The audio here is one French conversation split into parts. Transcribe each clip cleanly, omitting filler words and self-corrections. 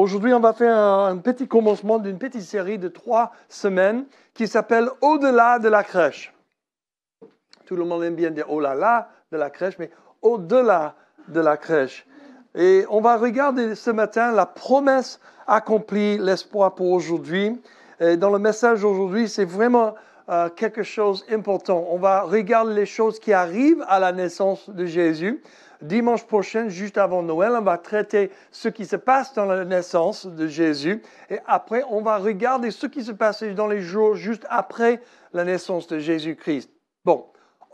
Aujourd'hui, on va faire un petit commencement d'une petite série de 3 semaines qui s'appelle « Au-delà de la crèche ». Tout le monde aime bien dire « oh là là de la crèche », mais « au-delà de la crèche ». Et on va regarder ce matin la promesse accomplie, l'espoir pour aujourd'hui. Et dans le message d'aujourd'hui, c'est vraiment quelque chose d'important. On va regarder les choses qui arrivent à la naissance de Jésus. Dimanche prochain, juste avant Noël, on va traiter ce qui se passe dans la naissance de Jésus. Et après, on va regarder ce qui se passe dans les jours juste après la naissance de Jésus-Christ. Bon,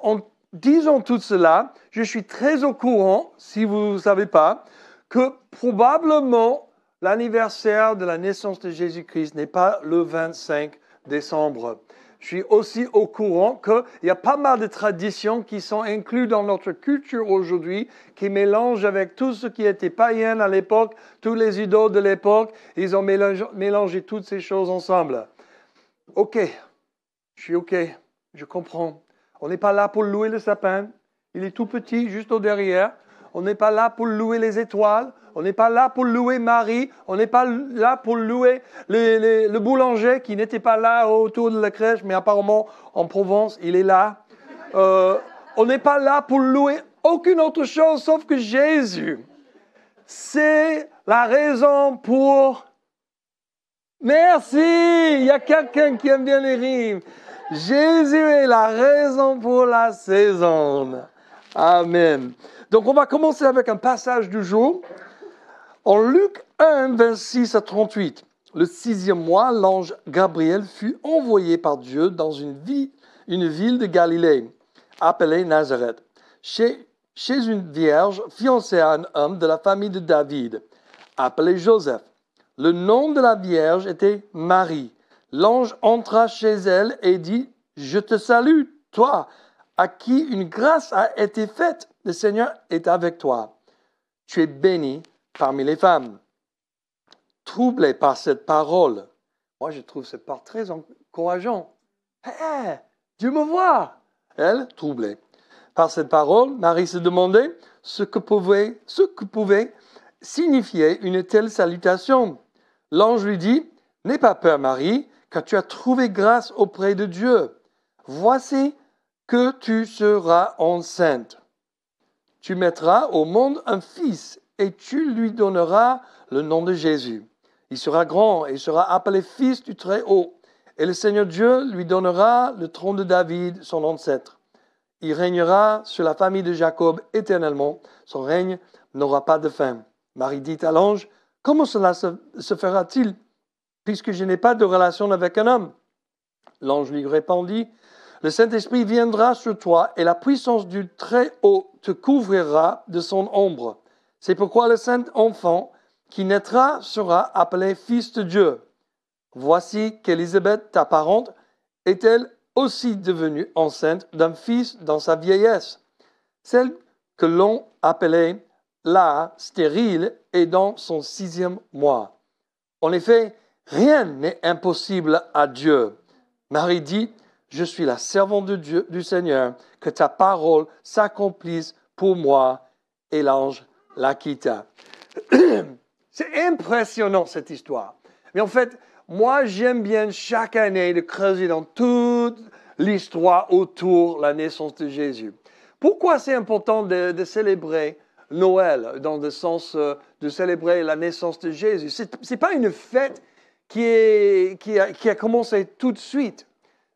en disant tout cela, je suis très au courant, si vous ne savez pas, que probablement l'anniversaire de la naissance de Jésus-Christ n'est pas le 25 décembre. Je suis aussi au courant qu'il y a pas mal de traditions qui sont incluses dans notre culture aujourd'hui, qui mélangent avec tout ce qui était païen à l'époque, tous les idoles de l'époque. Ils ont mélangé toutes ces choses ensemble. OK, je suis OK, je comprends. On n'est pas là pour louer le sapin. Il est tout petit, juste au derrière. On n'est pas là pour louer les étoiles. On n'est pas là pour louer Marie. On n'est pas là pour louer le boulanger qui n'était pas là autour de la crèche, mais apparemment en Provence, il est là. On n'est pas là pour louer aucune autre chose sauf que Jésus. C'est la raison pour... Merci! Il y a quelqu'un qui aime bien les rimes. Jésus est la raison pour la saison. Amen. Donc, on va commencer avec un passage du jour. En Luc 1, 26 à 38, le 6e mois, l'ange Gabriel fut envoyé par Dieu dans une ville de Galilée, appelée Nazareth, chez une vierge fiancée à un homme de la famille de David, appelé Joseph. Le nom de la vierge était Marie. L'ange entra chez elle et dit, « Je te salue, toi, à qui une grâce a été faite. Le Seigneur est avec toi. Tu es bénie parmi les femmes. » Troublée par cette parole, moi je trouve cette part très encourageante. Hey, Dieu me voit. Elle, troublée par cette parole, Marie se demandait ce que pouvait signifier une telle salutation. L'ange lui dit, « N'aie pas peur, Marie, car tu as trouvé grâce auprès de Dieu. Voici que tu seras enceinte. Tu mettras au monde un fils et tu lui donneras le nom de Jésus. Il sera grand et sera appelé fils du Très-Haut. Et le Seigneur Dieu lui donnera le trône de David, son ancêtre. Il régnera sur la famille de Jacob éternellement. Son règne n'aura pas de fin. » Marie dit à l'ange, « Comment cela se fera-t-il, puisque je n'ai pas de relation avec un homme ?» L'ange lui répondit, « Le Saint-Esprit viendra sur toi et la puissance du Très-Haut te couvrira de son ombre. C'est pourquoi le saint enfant qui naîtra sera appelé fils de Dieu. Voici qu'Élisabeth, ta parente, est-elle aussi devenue enceinte d'un fils dans sa vieillesse. Celle que l'on appelait là stérile est dans son 6e mois. En effet, rien n'est impossible à Dieu. » Marie dit, « Je suis la servante de Dieu, du Seigneur, que ta parole s'accomplisse pour moi. » Et l'ange la quitta. C'est impressionnant cette histoire. Mais en fait, moi j'aime bien chaque année de creuser dans toute l'histoire autour de la naissance de Jésus. Pourquoi c'est important de célébrer Noël, dans le sens de célébrer la naissance de Jésus? Ce n'est pas une fête qui a commencé tout de suite.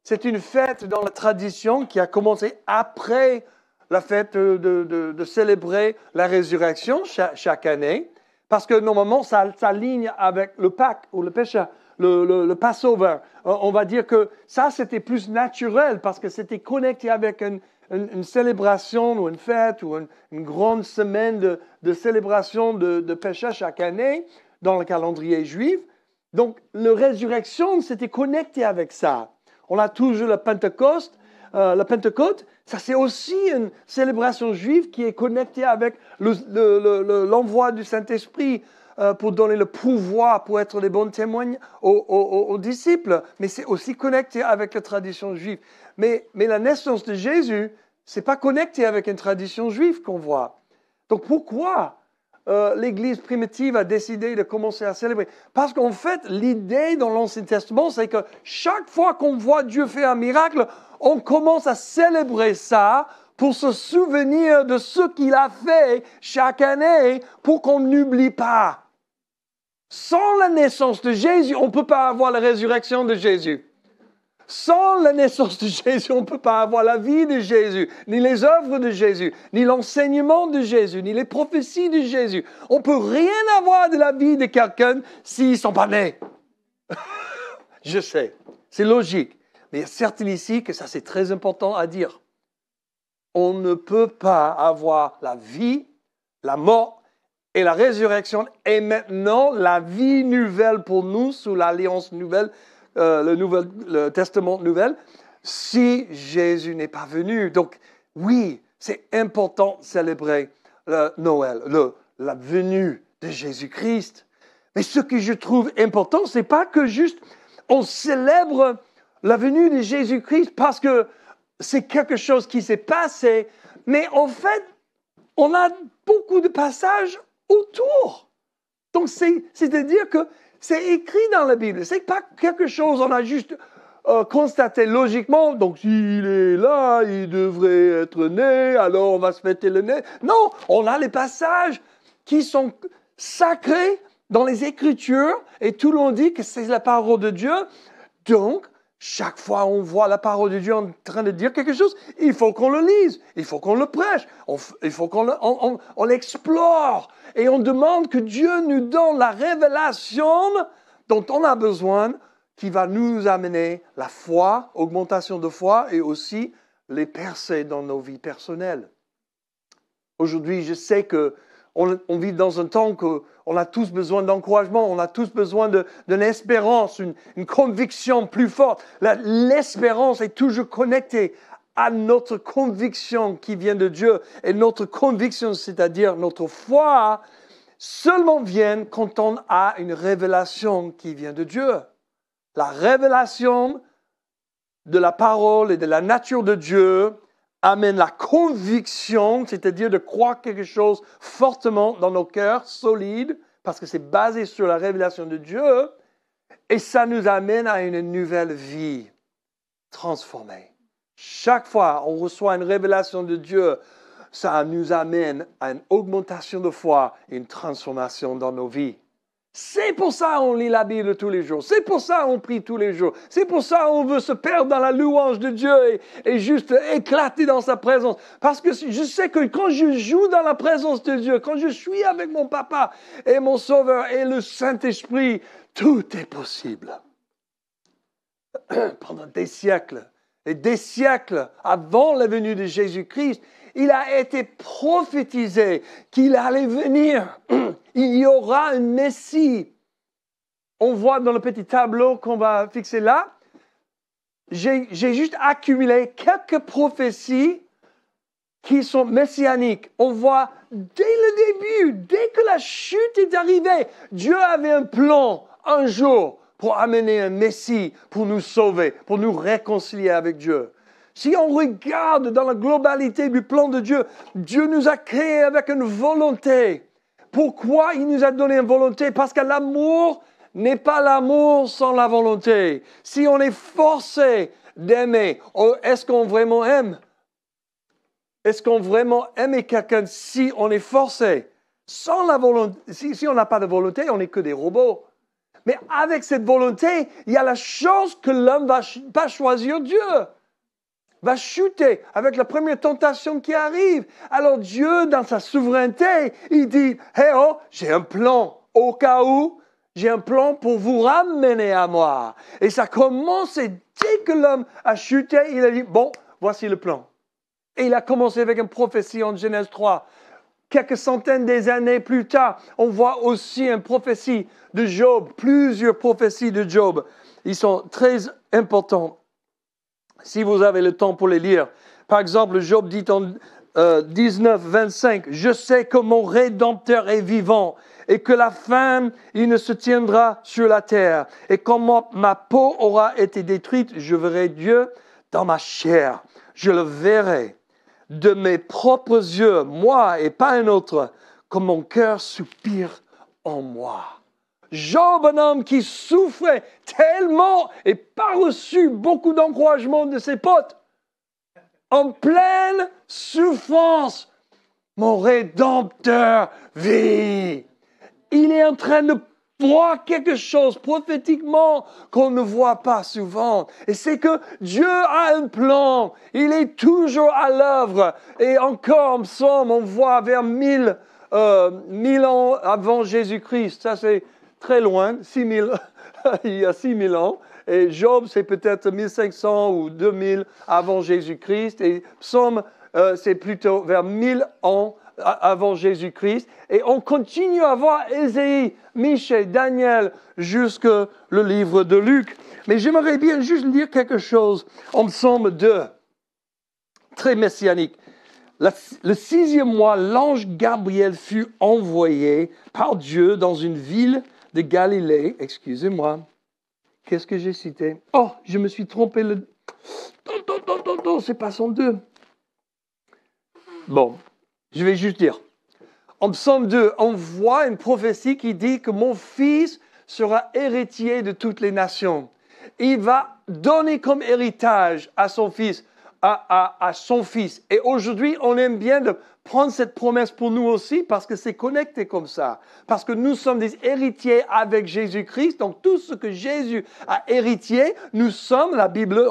C'est une fête dans la tradition qui a commencé après la fête de célébrer la résurrection chaque année, parce que normalement, ça s'aligne avec le Pâques ou le péché, le Passover. On va dire que ça, c'était plus naturel, parce que c'était connecté avec une célébration ou une fête ou une grande semaine de célébration de péché chaque année dans le calendrier juif. Donc, la résurrection, c'était connecté avec ça. On a toujours la Pentecôte. La Pentecôte, ça c'est aussi une célébration juive qui est connectée avec l'envoi du Saint-Esprit pour donner le pouvoir pour être les bons témoins aux disciples. Mais c'est aussi connecté avec la tradition juive. Mais la naissance de Jésus, c'est pas connecté avec une tradition juive qu'on voit. Donc pourquoi l'Église primitive a décidé de commencer à célébrer? Parce qu'en fait, l'idée dans l'Ancien Testament, c'est que chaque fois qu'on voit Dieu faire un miracle, on commence à célébrer ça pour se souvenir de ce qu'il a fait chaque année pour qu'on n'oublie pas. Sans la naissance de Jésus, on ne peut pas avoir la résurrection de Jésus. Sans la naissance de Jésus, on ne peut pas avoir la vie de Jésus, ni les œuvres de Jésus, ni l'enseignement de Jésus, ni les prophéties de Jésus. On ne peut rien avoir de la vie de quelqu'un s'ils ne sont pas nés. Je sais, c'est logique. Mais il y a certains ici que ça c'est très important à dire. On ne peut pas avoir la vie, la mort et la résurrection et maintenant la vie nouvelle pour nous sous l'alliance nouvelle, le Testament nouvelle, si Jésus n'est pas venu. Donc, oui, c'est important de célébrer Noël, la venue de Jésus-Christ. Mais ce que je trouve important, c'est pas que juste on célèbre la venue de Jésus-Christ parce que c'est quelque chose qui s'est passé, mais en fait, on a beaucoup de passages autour. Donc, c'est-à-dire que c'est écrit dans la Bible. C'est pas quelque chose on a juste constaté logiquement. Donc, s'il est là, il devrait être né, alors on va se fêter le né. Non, on a les passages qui sont sacrés dans les Écritures et tout le monde dit que c'est la parole de Dieu. Donc, chaque fois on voit la parole de Dieu en train de dire quelque chose, il faut qu'on le lise, il faut qu'on le prêche, il faut qu'on l'explore. Et on demande que Dieu nous donne la révélation dont on a besoin, qui va nous amener la foi, augmentation de foi et aussi les percées dans nos vies personnelles. Aujourd'hui, je sais qu'on vit dans un temps qu'on a tous besoin d'encouragement, on a tous besoin d'une espérance, une conviction plus forte. L'espérance est toujours connectée à notre conviction qui vient de Dieu. Et notre conviction, c'est-à-dire notre foi, seulement vient quand on a une révélation qui vient de Dieu. La révélation de la parole et de la nature de Dieu amène la conviction, c'est-à-dire de croire quelque chose fortement dans nos cœurs, solide, parce que c'est basé sur la révélation de Dieu, et ça nous amène à une nouvelle vie transformée. Chaque fois on reçoit une révélation de Dieu, ça nous amène à une augmentation de foi et une transformation dans nos vies. C'est pour ça qu'on lit la Bible tous les jours. C'est pour ça qu'on prie tous les jours. C'est pour ça qu'on veut se perdre dans la louange de Dieu et juste éclater dans sa présence. Parce que je sais que quand je joue dans la présence de Dieu, quand je suis avec mon papa et mon Sauveur et le Saint-Esprit, tout est possible. Pendant des siècles et des siècles avant la venue de Jésus-Christ, il a été prophétisé qu'il allait venir. Il y aura un Messie. On voit dans le petit tableau qu'on va fixer là, j'ai juste accumulé quelques prophéties qui sont messianiques. On voit dès le début, dès que la chute est arrivée, Dieu avait un plan un jour pour amener un Messie, pour nous sauver, pour nous réconcilier avec Dieu. Si on regarde dans la globalité du plan de Dieu, Dieu nous a créés avec une volonté. Pourquoi il nous a donné une volonté? Parce que l'amour n'est pas l'amour sans la volonté. Si on est forcé d'aimer, est-ce qu'on vraiment aime? Est-ce qu'on vraiment aime quelqu'un si on est forcé? Sans la volonté, si on n'a pas de volonté, on n'est que des robots. Mais avec cette volonté, il y a la chance que l'homme va pas choisir Dieu. Va chuter avec la première tentation qui arrive. Alors Dieu, dans sa souveraineté, il dit, « Hey oh, j'ai un plan. Au cas où, j'ai un plan pour vous ramener à moi. » Et ça commence, et dès que l'homme a chuté, il a dit, « Bon, voici le plan. » Et il a commencé avec une prophétie en Genèse 3. Quelques centaines d'années plus tard, on voit aussi une prophétie de Job, plusieurs prophéties de Job. Ils sont très importants. Si vous avez le temps pour les lire. Par exemple, Job dit en 19, 25, « Je sais que mon Rédempteur est vivant et que la fin, il ne se tiendra sur la terre. Et quand ma peau aura été détruite, je verrai Dieu dans ma chair. Je le verrai de mes propres yeux, moi et pas un autre. comme mon cœur soupire en moi. Job, un homme qui souffrait tellement et pas reçu beaucoup d'encouragement de ses potes. En pleine souffrance, mon Rédempteur vit. Il est en train de voir quelque chose prophétiquement qu'on ne voit pas souvent. Et c'est que Dieu a un plan. Il est toujours à l'œuvre. Et encore, en psaume, on voit vers 1000 ans avant Jésus-Christ. Ça, c'est très loin, 6000, il y a 6000 ans. Et Job, c'est peut-être 1500 ou 2000 avant Jésus-Christ. Et psaume, c'est plutôt vers 1000 ans avant Jésus-Christ. Et on continue à voir Ésaïe, Michée, Daniel, jusque le livre de Luc. Mais j'aimerais bien juste lire quelque chose en psaume 2, très messianique. Le 6e mois, l'ange Gabriel fut envoyé par Dieu dans une ville de Galilée. Excusez-moi. Qu'est-ce que j'ai cité? Oh, je me suis trompé. C'est pas son 2. Bon, je vais juste dire. En psaume 2, on voit une prophétie qui dit que mon fils sera héritier de toutes les nations. Il va donner comme héritage à son fils, à son fils. Et aujourd'hui, on aime bien de prendre cette promesse pour nous aussi parce que c'est connecté comme ça. Parce que nous sommes des héritiers avec Jésus-Christ. Donc tout ce que Jésus a hérité, nous sommes, la Bible,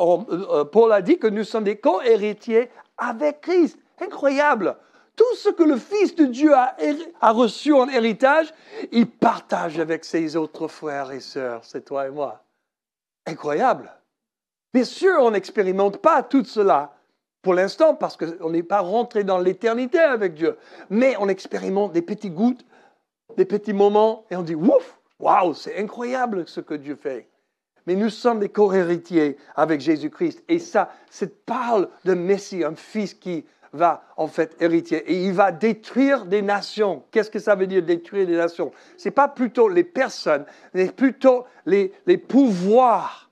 Paul a dit que nous sommes des co-héritiers avec Christ. Incroyable! Tout ce que le Fils de Dieu a reçu en héritage, il partage avec ses autres frères et sœurs. C'est toi et moi. Incroyable! Bien sûr, on n'expérimente pas tout cela pour l'instant parce qu'on n'est pas rentré dans l'éternité avec Dieu. Mais on expérimente des petits gouttes, des petits moments et on dit « Ouf! Waouh! C'est incroyable ce que Dieu fait! » Mais nous sommes des co-héritiers avec Jésus-Christ. Et ça parle d'un Messie, un Fils qui va en fait hériter. Et il va détruire des nations. Qu'est-ce que ça veut dire détruire des nations? Ce n'est pas plutôt les personnes, mais plutôt les pouvoirs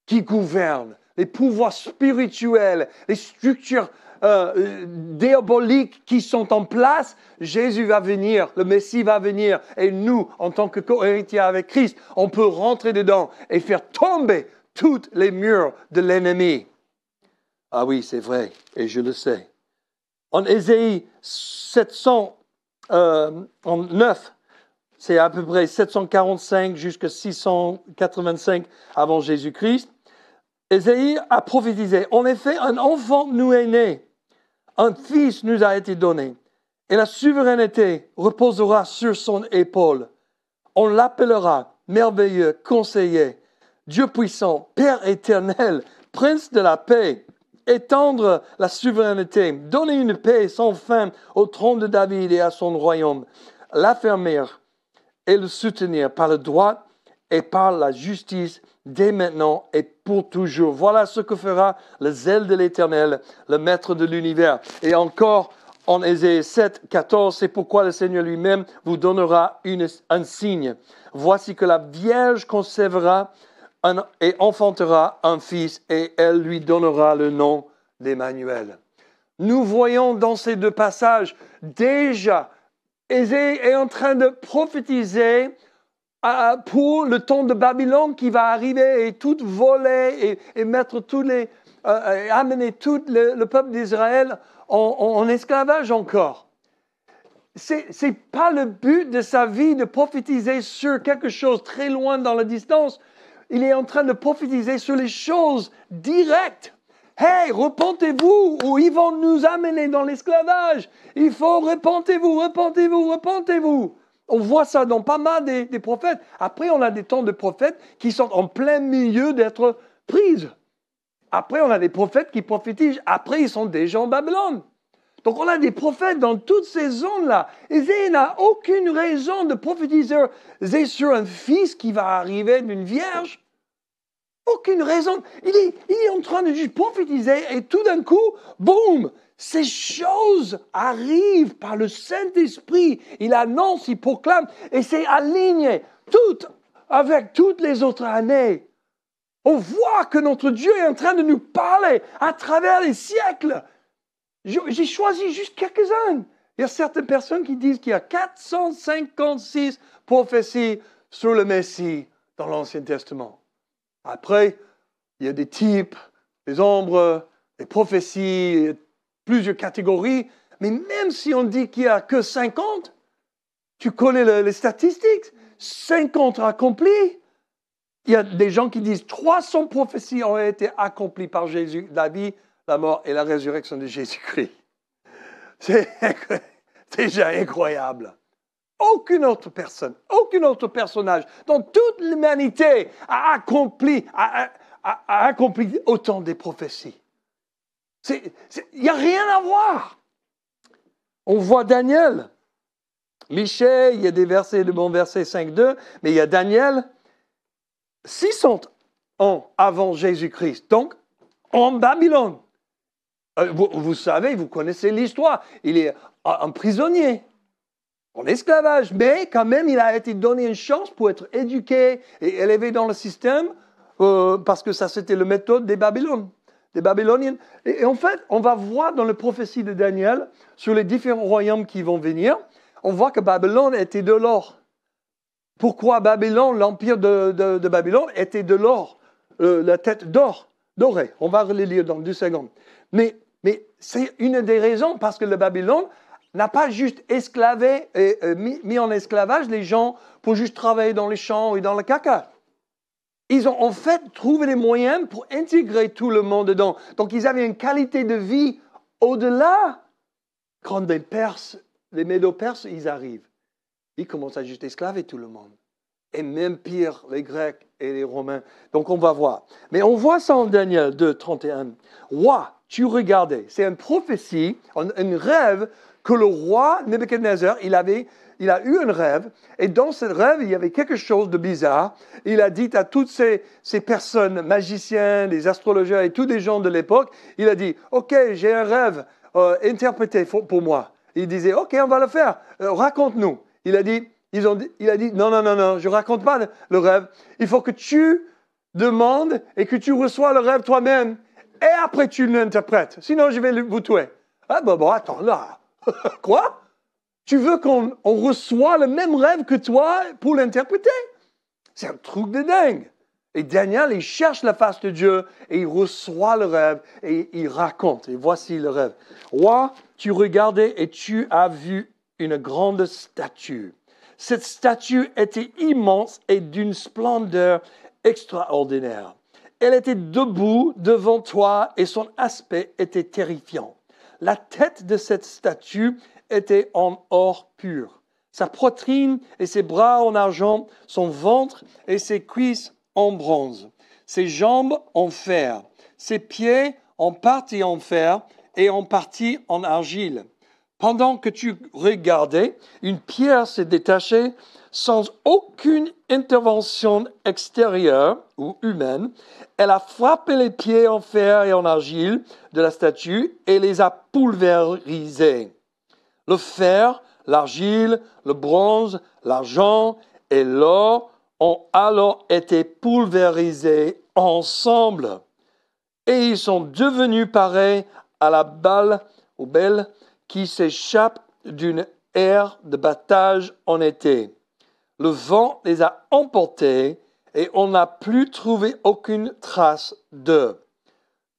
qui gouvernent, les pouvoirs spirituels, les structures diaboliques qui sont en place. Jésus va venir, le Messie va venir, et nous, en tant que co-héritiers avec Christ, on peut rentrer dedans et faire tomber tous les murs de l'ennemi. Ah oui, c'est vrai, et je le sais. En Ésaïe 709, c'est à peu près 745 jusqu'à 685 avant Jésus-Christ, Ésaïe a prophétisé. En effet, un enfant nous est né, un fils nous a été donné, et la souveraineté reposera sur son épaule. On l'appellera merveilleux, conseiller, Dieu puissant, Père éternel, Prince de la paix. Étendre la souveraineté, donner une paix sans fin au trône de David et à son royaume, l'affermir et le soutenir par le droit et par la justice dès maintenant et pour toujours. Voilà ce que fera le zèle de l'Éternel, le maître de l'univers. Et encore en Ésaïe 7, 14, c'est pourquoi le Seigneur lui-même vous donnera un signe. Voici que la Vierge concevra et enfantera un fils, et elle lui donnera le nom d'Emmanuel. Nous voyons dans ces deux passages déjà, Ésaïe est en train de prophétiser pour le temps de Babylone qui va arriver et tout voler et mettre amener tout le peuple d'Israël en esclavage encore. C'est pas le but de sa vie de prophétiser sur quelque chose très loin dans la distance. Il est en train de prophétiser sur les choses directes. Hey, repentez-vous ou ils vont nous amener dans l'esclavage. Il faut repentez-vous. On voit ça dans pas mal des prophètes. Après, on a des temps de prophètes qui sont en plein milieu d'être prises. Après, on a des prophètes qui prophétisent. Après, ils sont déjà en Babylone. Donc, on a des prophètes dans toutes ces zones-là. Ésaïe n'a aucune raison de prophétiser sur un fils qui va arriver d'une vierge. Aucune raison. Il est en train de juste prophétiser et tout d'un coup, boum, ces choses arrivent par le Saint-Esprit. Il annonce, il proclame et c'est aligné tout avec toutes les autres années. On voit que notre Dieu est en train de nous parler à travers les siècles. J'ai choisi juste quelques-uns. Il y a certaines personnes qui disent qu'il y a 456 prophéties sur le Messie dans l'Ancien Testament. Après, il y a des types, des ombres, des prophéties, plusieurs catégories. Mais même si on dit qu'il n'y a que 50, tu connais les statistiques, 50 accomplis. Il y a des gens qui disent 300 prophéties ont été accomplies par Jésus, la vie, la mort et la résurrection de Jésus-Christ. C'est déjà incroyable. Aucune autre personne, aucun autre personnage dans toute l'humanité a accompli autant de prophéties. Il n'y a rien à voir. On voit Daniel, Michée, il y a des versets, le bon verset 5.2, mais il y a Daniel, 600 ans avant Jésus-Christ, donc en Babylone. Vous savez, vous connaissez l'histoire, il est un prisonnier, en esclavage, mais quand même il a été donné une chance pour être éduqué et élevé dans le système, parce que ça c'était la méthode des Babyloniens. Et en fait, on va voir dans la prophétie de Daniel, sur les différents royaumes qui vont venir, on voit que Babylone était de l'or. Pourquoi Babylone, l'empire de Babylone était de l'or, la tête d'or, dorée. On va les lire dans 2 secondes. Mais c'est une des raisons parce que le Babylone n'a pas juste esclavé, mis en esclavage les gens pour juste travailler dans les champs et dans le caca. Ils ont en fait trouvé les moyens pour intégrer tout le monde dedans. Donc ils avaient une qualité de vie au-delà. Quand les Médo-Perses, ils arrivent. Ils commencent à juste esclaver tout le monde. Et même pire, les Grecs et les Romains. Donc on va voir. Mais on voit ça en Daniel 2, 31. Roi, tu regardais. C'est une prophétie, un rêve que le roi Nebuchadnezzar, il a eu un rêve. Et dans ce rêve, il y avait quelque chose de bizarre. Il a dit à toutes ces personnes, magiciens, les astrologiens et tous les gens de l'époque, il a dit, OK, j'ai un rêve, interprété pour moi. Il disait, OK, on va le faire, raconte-nous. Il a dit, non, je ne raconte pas le rêve. Il faut que tu demandes et que tu reçois le rêve toi-même. Et après, tu l'interprètes. Sinon, je vais vous tuer. Ah, bon, attends, là. Quoi? Tu veux qu'on reçoit le même rêve que toi pour l'interpréter? C'est un truc de dingue. Et Daniel, il cherche la face de Dieu et il reçoit le rêve et il raconte. Et voici le rêve. Roi, tu regardais et tu as vu une grande statue. Cette statue était immense et d'une splendeur extraordinaire. Elle était debout devant toi et son aspect était terrifiant. La tête de cette statue était en or pur. Sa poitrine et ses bras en argent, son ventre et ses cuisses en bronze, ses jambes en fer, ses pieds en partie en fer et en partie en argile. Pendant que tu regardais, une pierre s'est détachée sans aucune intervention extérieure ou humaine. Elle a frappé les pieds en fer et en argile de la statue et les a pulvérisés. Le fer, l'argile, le bronze, l'argent et l'or ont alors été pulvérisés ensemble. Et ils sont devenus pareils à la balle ou belle qui s'échappe d'une aire de battage en été. Le vent les a emportés et on n'a plus trouvé aucune trace d'eux.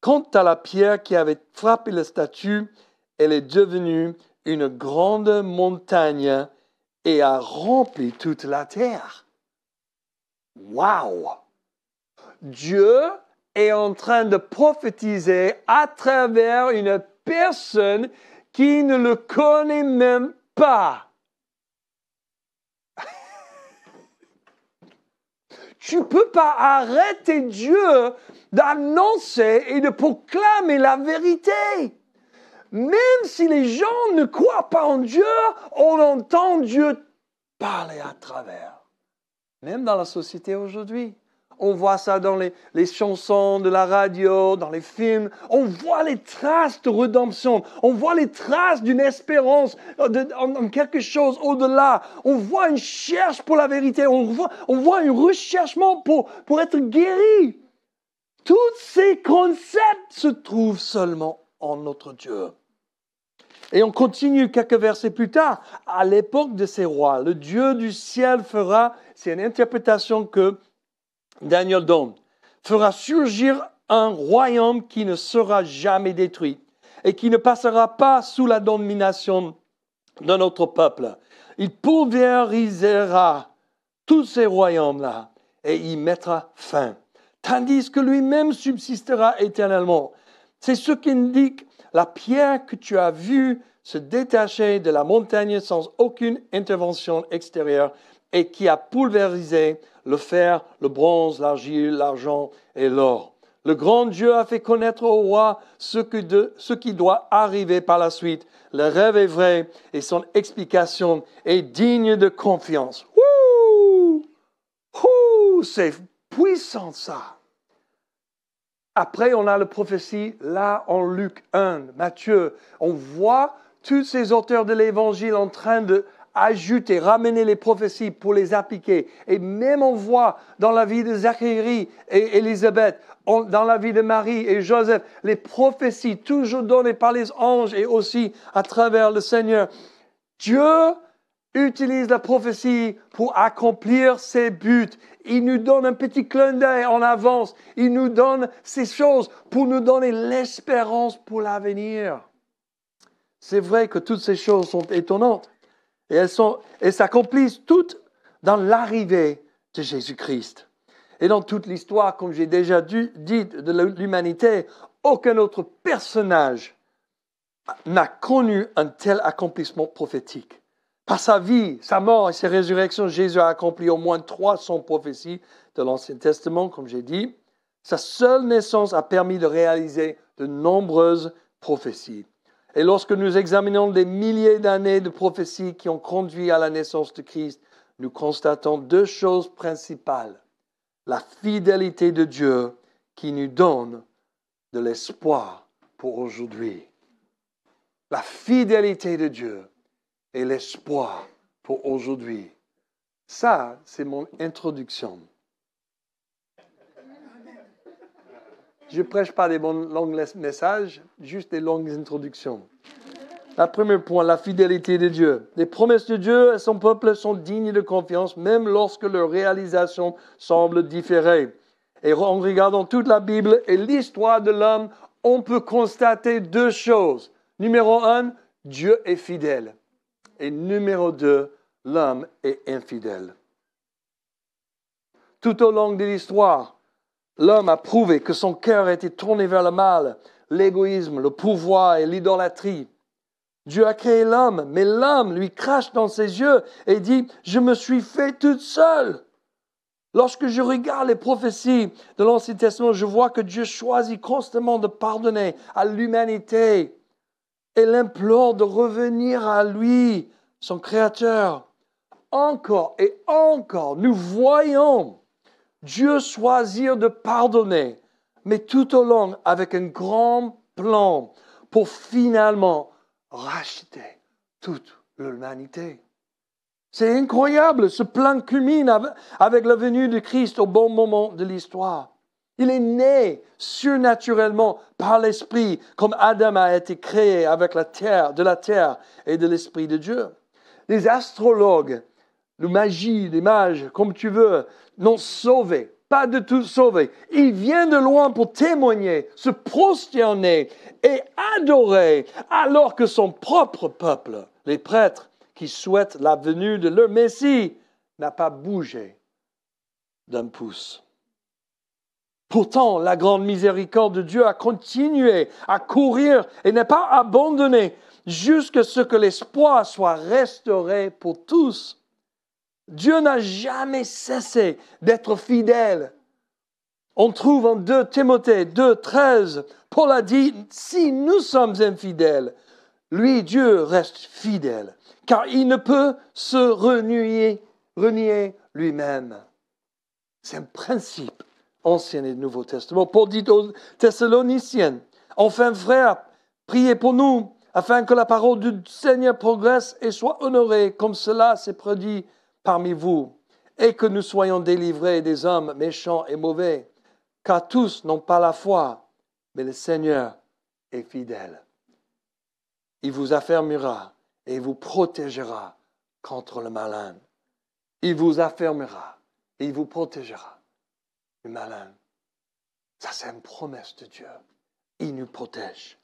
Quant à la pierre qui avait frappé la statue, elle est devenue une grande montagne et a rempli toute la terre. Waouh! Dieu est en train de prophétiser à travers une personne qui ne le connaît même pas. Tu ne peux pas arrêter Dieu d'annoncer et de proclamer la vérité. Même si les gens ne croient pas en Dieu, on entend Dieu parler à travers. Même dans la société aujourd'hui. On voit ça dans les chansons de la radio, dans les films. On voit les traces de rédemption. On voit les traces d'une espérance, en quelque chose au-delà. On voit une cherche pour la vérité. On voit un recherchement pour être guéri. Tous ces concepts se trouvent seulement en notre Dieu. Et on continue quelques versets plus tard. À l'époque de ces rois, le Dieu du ciel fera, c'est une interprétation que Daniel donne, fera surgir un royaume qui ne sera jamais détruit et qui ne passera pas sous la domination de notre peuple. Il pulvérisera tous ces royaumes-là et y mettra fin, tandis que lui-même subsistera éternellement. C'est ce qu'indique la pierre que tu as vue se détacher de la montagne sans aucune intervention extérieure et qui a pulvérisé le fer, le bronze, l'argile, l'argent et l'or. Le grand Dieu a fait connaître au roi ce qui doit arriver par la suite. Le rêve est vrai et son explication est digne de confiance. Ouh! Ouh! C'est puissant ça. Après, on a la prophétie, là, en Luc 1, Matthieu. On voit tous ces auteurs de l'Évangile en train d'ajouter, ramener les prophéties pour les appliquer. Et même on voit dans la vie de Zacharie et Élisabeth, dans la vie de Marie et Joseph, les prophéties toujours données par les anges et aussi à travers le Seigneur. Dieu utilise la prophétie pour accomplir ses buts. Il nous donne un petit clin d'œil en avance. Il nous donne ces choses pour nous donner l'espérance pour l'avenir. C'est vrai que toutes ces choses sont étonnantes. Et elles s'accomplissent toutes dans l'arrivée de Jésus-Christ. Et dans toute l'histoire, comme j'ai déjà dit, de l'humanité, aucun autre personnage n'a connu un tel accomplissement prophétique. Par sa vie, sa mort et sa résurrection, Jésus a accompli au moins 300 prophéties de l'Ancien Testament, comme j'ai dit. Sa seule naissance a permis de réaliser de nombreuses prophéties. Et lorsque nous examinons des milliers d'années de prophéties qui ont conduit à la naissance de Christ, nous constatons deux choses principales. La fidélité de Dieu qui nous donne de l'espoir pour aujourd'hui. La fidélité de Dieu et l'espoir pour aujourd'hui. Ça, c'est mon introduction. Je ne prêche pas des longs messages, juste des longues introductions. Le premier point, la fidélité de Dieu. Les promesses de Dieu et son peuple sont dignes de confiance, même lorsque leur réalisation semble différer. Et en regardant toute la Bible et l'histoire de l'homme, on peut constater deux choses. Numéro 1, Dieu est fidèle. Et numéro 2, l'homme est infidèle. Tout au long de l'histoire, l'homme a prouvé que son cœur était tourné vers le mal, l'égoïsme, le pouvoir et l'idolâtrie. Dieu a créé l'homme, mais l'homme lui crache dans ses yeux et dit « Je me suis fait toute seule ». Lorsque je regarde les prophéties de l'Ancien Testament, je vois que Dieu choisit constamment de pardonner à l'humanité et l'implore de revenir à lui, son Créateur. Encore et encore, nous voyons Dieu choisir de pardonner, mais tout au long avec un grand plan pour finalement racheter toute l'humanité. C'est incroyable, ce plan culmine avec la venue de Christ au bon moment de l'histoire. Il est né surnaturellement par l'Esprit, comme Adam a été créé avec de la terre et de l'Esprit de Dieu. Les astrologues, les mages, comme tu veux, n'ont sauvé, pas de tout sauvé. Il vient de loin pour témoigner, se prosterner et adorer, alors que son propre peuple, les prêtres, qui souhaitent la venue de leur Messie, n'a pas bougé d'un pouce. Pourtant, la grande miséricorde de Dieu a continué à courir et n'a pas abandonné jusqu'à ce que l'espoir soit restauré pour tous. Dieu n'a jamais cessé d'être fidèle. On trouve en 2 Timothée 2,13, Paul a dit, si nous sommes infidèles, lui, Dieu, reste fidèle, car il ne peut se renier lui-même. C'est un principe, Ancien et Nouveau Testament. Paul dit aux Thessaloniciens, enfin frères, priez pour nous, afin que la parole du Seigneur progresse et soit honorée, comme cela s'est produit parmi vous, et que nous soyons délivrés des hommes méchants et mauvais, car tous n'ont pas la foi, mais le Seigneur est fidèle. Il vous affermira et vous protégera contre le malin. Il vous affermira et il vous protégera du malin. Ça, c'est une promesse de Dieu. Il nous protège.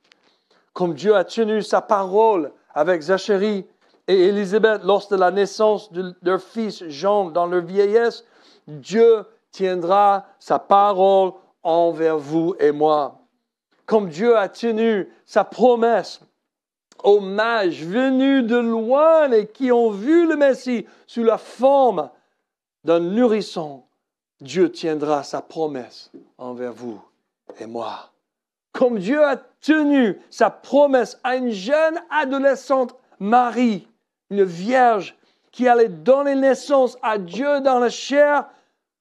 Comme Dieu a tenu sa parole avec Zacharie et Élisabeth lors de la naissance de leur fils Jean dans leur vieillesse, Dieu tiendra sa parole envers vous et moi. Comme Dieu a tenu sa promesse aux mages venus de loin et qui ont vu le Messie sous la forme d'un nourrisson, Dieu tiendra sa promesse envers vous et moi. Comme Dieu a tenu sa promesse à une jeune adolescente Marie, une vierge qui allait donner naissance à Dieu dans la chair,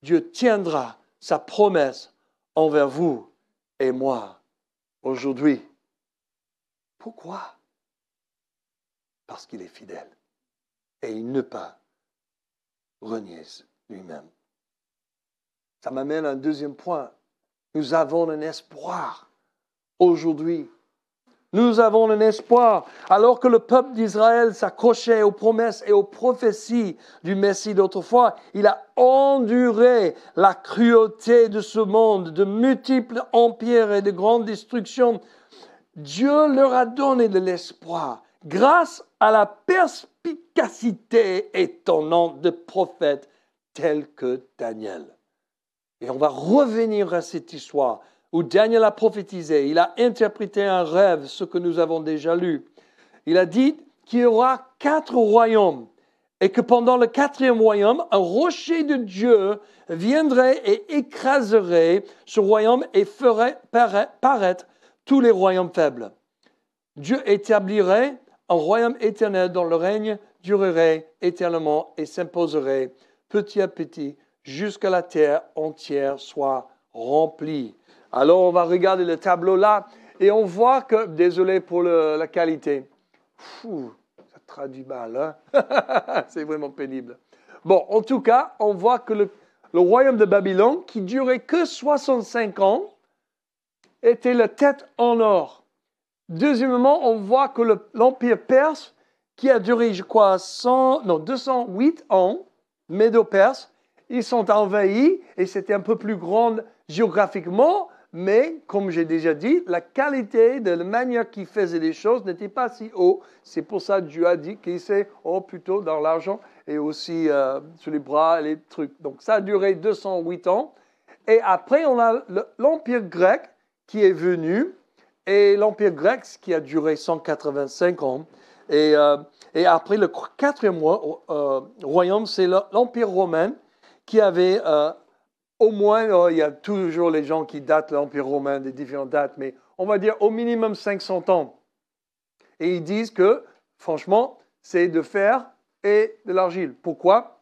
Dieu tiendra sa promesse envers vous et moi aujourd'hui. Pourquoi? Parce qu'il est fidèle et il ne peut renier lui-même. Ça m'amène à un deuxième point. Nous avons un espoir aujourd'hui. Nous avons un espoir. Alors que le peuple d'Israël s'accrochait aux promesses et aux prophéties du Messie d'autrefois, il a enduré la cruauté de ce monde, de multiples empires et de grandes destructions. Dieu leur a donné de l'espoir grâce à la perspicacité étonnante de prophètes tels que Daniel. Et on va revenir à cette histoire où Daniel a prophétisé. Il a interprété un rêve, ce que nous avons déjà lu. Il a dit qu'il y aura 4 royaumes et que pendant le 4e royaume, un rocher de Dieu viendrait et écraserait ce royaume et ferait paraître tous les royaumes faibles. Dieu établirait un royaume éternel dont le règne durerait éternellement et s'imposerait petit à petit jusqu'à la terre entière soit remplie. Alors on va regarder le tableau là et on voit que, désolé pour la qualité, ça traduit mal, hein? C'est vraiment pénible. Bon, en tout cas, on voit que le royaume de Babylone, qui durait que 65 ans, était la tête en or. Deuxièmement, on voit que l'empire perse, qui a duré, je crois, 208 ans, Médo-Perse, ils sont envahis et c'était un peu plus grand géographiquement, mais comme j'ai déjà dit, la qualité de la manière qu'ils faisaient les choses n'était pas si haut. C'est pour ça que Dieu a dit qu'il s'est plutôt dans l'argent et aussi sur les bras et les trucs. Donc ça a duré 208 ans. Et après, on a l'empire grec qui est venu, et l'empire grec qui a duré 185 ans. Et après, le 4e royaume, c'est l'empire romain, qui avait au moins, il y a toujours les gens qui datent l'Empire romain des différentes dates, mais on va dire au minimum 500 ans. Et ils disent que, franchement, c'est de fer et de l'argile. Pourquoi?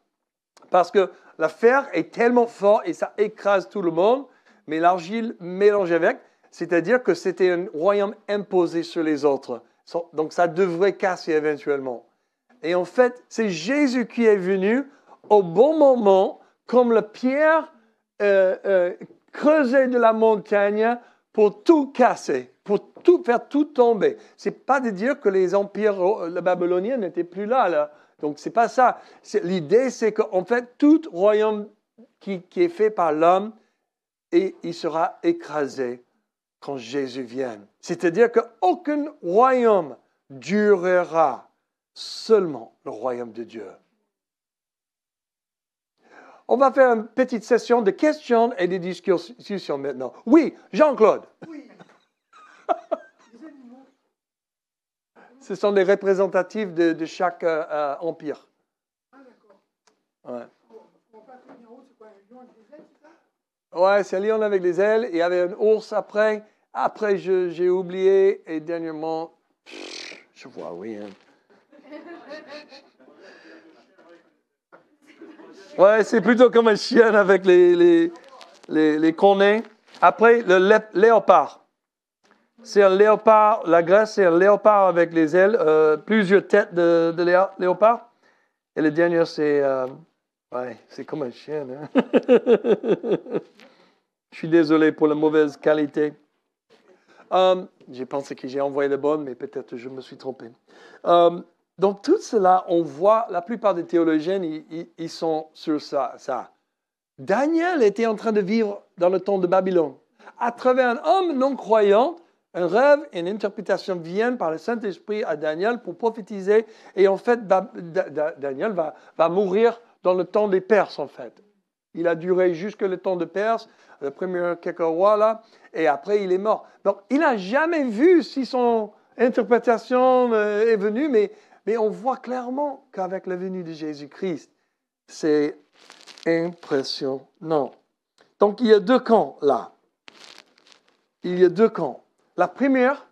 Parce que le fer est tellement fort et ça écrase tout le monde, mais l'argile mélangée avec, c'est-à-dire que c'était un royaume imposé sur les autres. Donc ça devrait casser éventuellement. Et en fait, c'est Jésus qui est venu au bon moment, comme la pierre creusée de la montagne pour tout casser, pour faire tout tomber. Ce n'est pas de dire que les empires babyloniens n'étaient plus là. Donc, ce n'est pas ça. L'idée, c'est qu'en fait, tout royaume qui est fait par l'homme, il sera écrasé quand Jésus vient. C'est-à-dire qu'aucun royaume durera, seulement le royaume de Dieu. On va faire une petite session de questions et de discussions maintenant. Oui, Jean-Claude. Oui. Ce sont les représentatifs de chaque empire. Ah, d'accord. Ouais. Ouais, c'est un lion avec des ailes. Il y avait un ours après. Après, j'ai oublié. Et dernièrement, je vois rien. Ouais, c'est plutôt comme un chien avec les cornets. Après, le léopard. C'est un léopard. La Grèce, c'est un léopard avec les ailes. Plusieurs têtes de léopard. Et le dernier, c'est comme un chien. Hein? Je suis désolé pour la mauvaise qualité. J'ai pensé que j'ai envoyé le bon, mais peut-être je me suis trompé. Donc, tout cela, on voit, la plupart des théologiens, ils sont sur ça. Daniel était en train de vivre dans le temps de Babylone. À travers un homme non-croyant, un rêve et une interprétation viennent par le Saint-Esprit à Daniel pour prophétiser. Et en fait, Daniel va mourir dans le temps des Perses, en fait. Il a duré jusque le temps de Perse, le premier quelques rois là, et après il est mort. Donc, il n'a jamais vu si son interprétation est venue, mais on voit clairement qu'avec la venue de Jésus-Christ, c'est impressionnant. Donc, il y a deux camps là. Il y a deux camps. La première,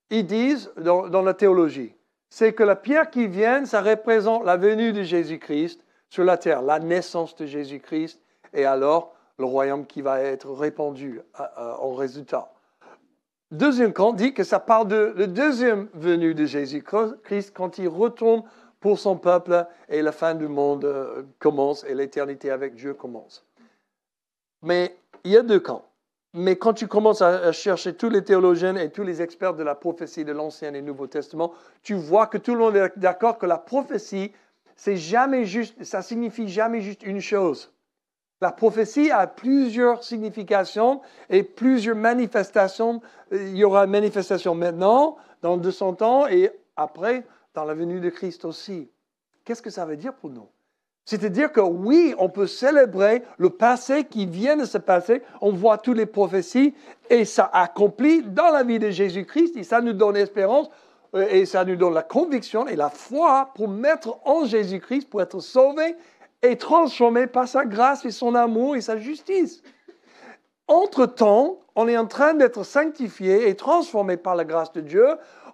ils disent dans la théologie, c'est que la pierre qui vient, ça représente la venue de Jésus-Christ sur la terre, la naissance de Jésus-Christ, et alors le royaume qui va être répandu en résultat. Deuxième camp dit que ça parle de la deuxième venue de Jésus-Christ quand il retourne pour son peuple et la fin du monde commence et l'éternité avec Dieu commence. Mais il y a deux camps. Mais quand tu commences à chercher tous les théologiens et tous les experts de la prophétie de l'Ancien et Nouveau Testament, tu vois que tout le monde est d'accord que la prophétie, c'est jamais juste, ça signifie jamais juste une chose. La prophétie a plusieurs significations et plusieurs manifestations. Il y aura une manifestation maintenant, dans 200 ans, et après, dans la venue de Christ aussi. Qu'est-ce que ça veut dire pour nous? C'est-à-dire que oui, on peut célébrer le passé qui vient de se passer. On voit toutes les prophéties et ça accomplit dans la vie de Jésus-Christ. Et ça nous donne espérance et ça nous donne la conviction et la foi pour mettre en Jésus-Christ, pour être sauvés et transformé par sa grâce et son amour et sa justice. Entre-temps, on est en train d'être sanctifié et transformé par la grâce de Dieu.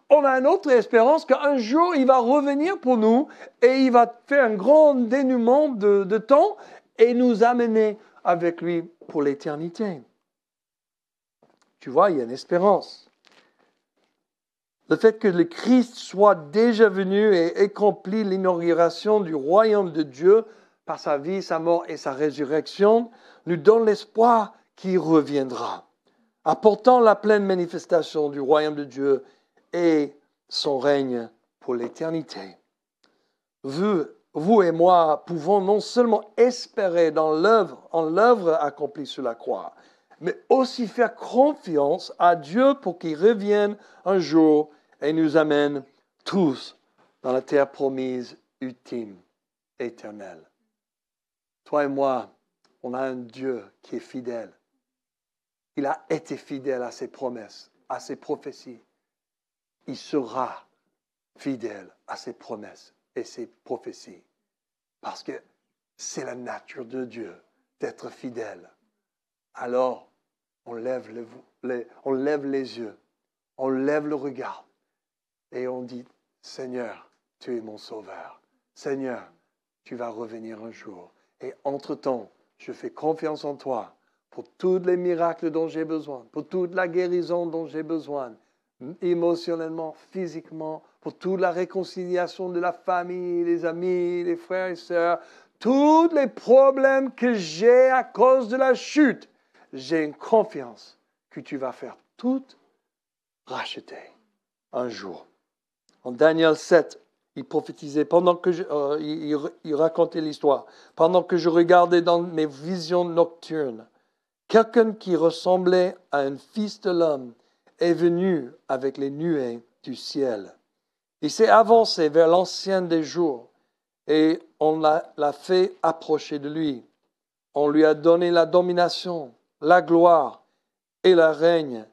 On a une autre espérance qu'un jour, il va revenir pour nous et il va faire un grand dénouement de temps et nous amener avec lui pour l'éternité. Tu vois, il y a une espérance. Le fait que le Christ soit déjà venu et accompli l'inauguration du royaume de Dieu par sa vie, sa mort et sa résurrection, nous donne l'espoir qu'il reviendra, apportant la pleine manifestation du royaume de Dieu et son règne pour l'éternité. Vous et moi pouvons non seulement espérer en l'œuvre accomplie sur la croix, mais aussi faire confiance à Dieu pour qu'il revienne un jour et nous amène tous dans la terre promise, ultime, éternelle. Toi et moi, on a un Dieu qui est fidèle. Il a été fidèle à ses promesses, à ses prophéties. Il sera fidèle à ses promesses et ses prophéties. Parce que c'est la nature de Dieu d'être fidèle. Alors, on lève les yeux, on lève le regard et on dit, Seigneur, tu es mon sauveur. Seigneur, tu vas revenir un jour. Et entre-temps, je fais confiance en toi pour tous les miracles dont j'ai besoin, pour toute la guérison dont j'ai besoin, émotionnellement, physiquement, pour toute la réconciliation de la famille, les amis, les frères et sœurs, tous les problèmes que j'ai à cause de la chute. J'ai une confiance que tu vas faire tout racheter un jour. En Daniel 7, il prophétisait, il racontait l'histoire. Pendant que je regardais dans mes visions nocturnes, quelqu'un qui ressemblait à un fils de l'homme est venu avec les nuées du ciel. Il s'est avancé vers l'ancien des jours et on l'a fait approcher de lui. On lui a donné la domination, la gloire et le règne,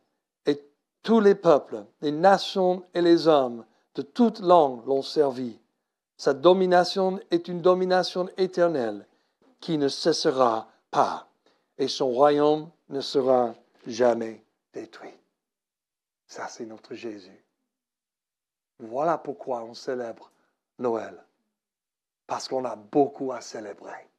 et tous les peuples, les nations et les hommes de toute langue l'ont servi. Sa domination est une domination éternelle qui ne cessera pas, et son royaume ne sera jamais détruit. Ça, c'est notre Jésus. Voilà pourquoi on célèbre Noël. Parce qu'on a beaucoup à célébrer.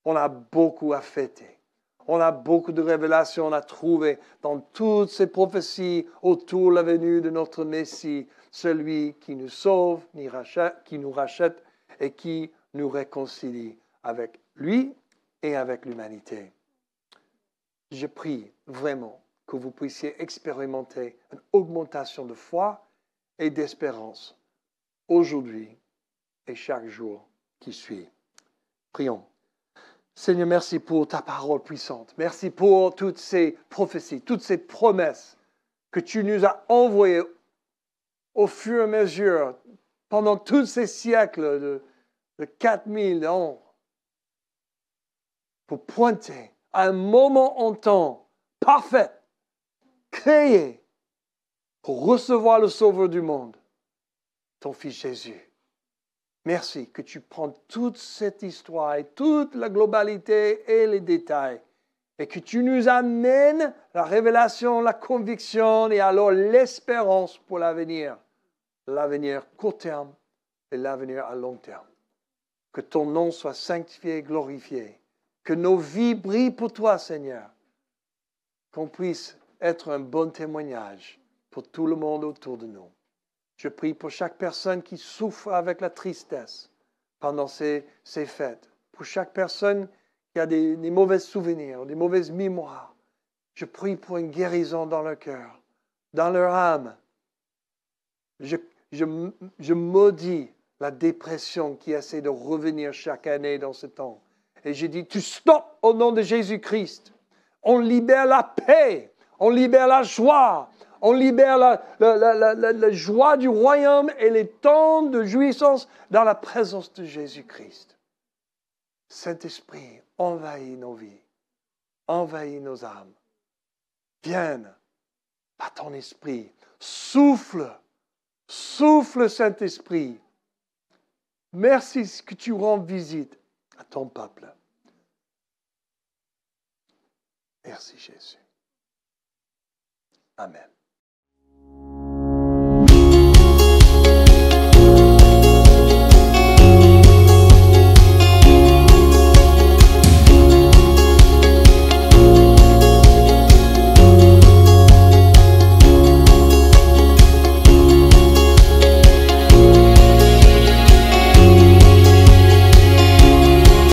On a beaucoup à fêter. On a beaucoup de révélations à trouver dans toutes ces prophéties autour de la venue de notre Messie, celui qui nous sauve, qui nous rachète et qui nous réconcilie avec lui et avec l'humanité. Je prie vraiment que vous puissiez expérimenter une augmentation de foi et d'espérance aujourd'hui et chaque jour qui suit. Prions. Seigneur, merci pour ta parole puissante. Merci pour toutes ces prophéties, toutes ces promesses que tu nous as envoyées au fur et à mesure pendant tous ces siècles de 4000 ans pour pointer à un moment en temps parfait, créé pour recevoir le Sauveur du monde, ton Fils Jésus. Merci que tu prends toute cette histoire et toute la globalité et les détails et que tu nous amènes la révélation, la conviction et alors l'espérance pour l'avenir court terme et l'avenir à long terme. Que ton nom soit sanctifié et glorifié. Que nos vies brillent pour toi, Seigneur. Qu'on puisse être un bon témoignage pour tout le monde autour de nous. Je prie pour chaque personne qui souffre avec la tristesse pendant ces fêtes. Pour chaque personne qui a des mauvais souvenirs, des mauvaises mémoires. Je prie pour une guérison dans leur cœur, dans leur âme. Je maudis la dépression qui essaie de revenir chaque année dans ce temps. Et je dis, tu stops au nom de Jésus-Christ. On libère la paix, on libère la joie, on libère la joie du royaume et les temps de jouissance dans la présence de Jésus-Christ. Saint-Esprit, envahis nos vies, envahis nos âmes. Viens par ton esprit, souffle, Saint-Esprit. Merci que tu rends visite à ton peuple. Merci Jésus. Amen.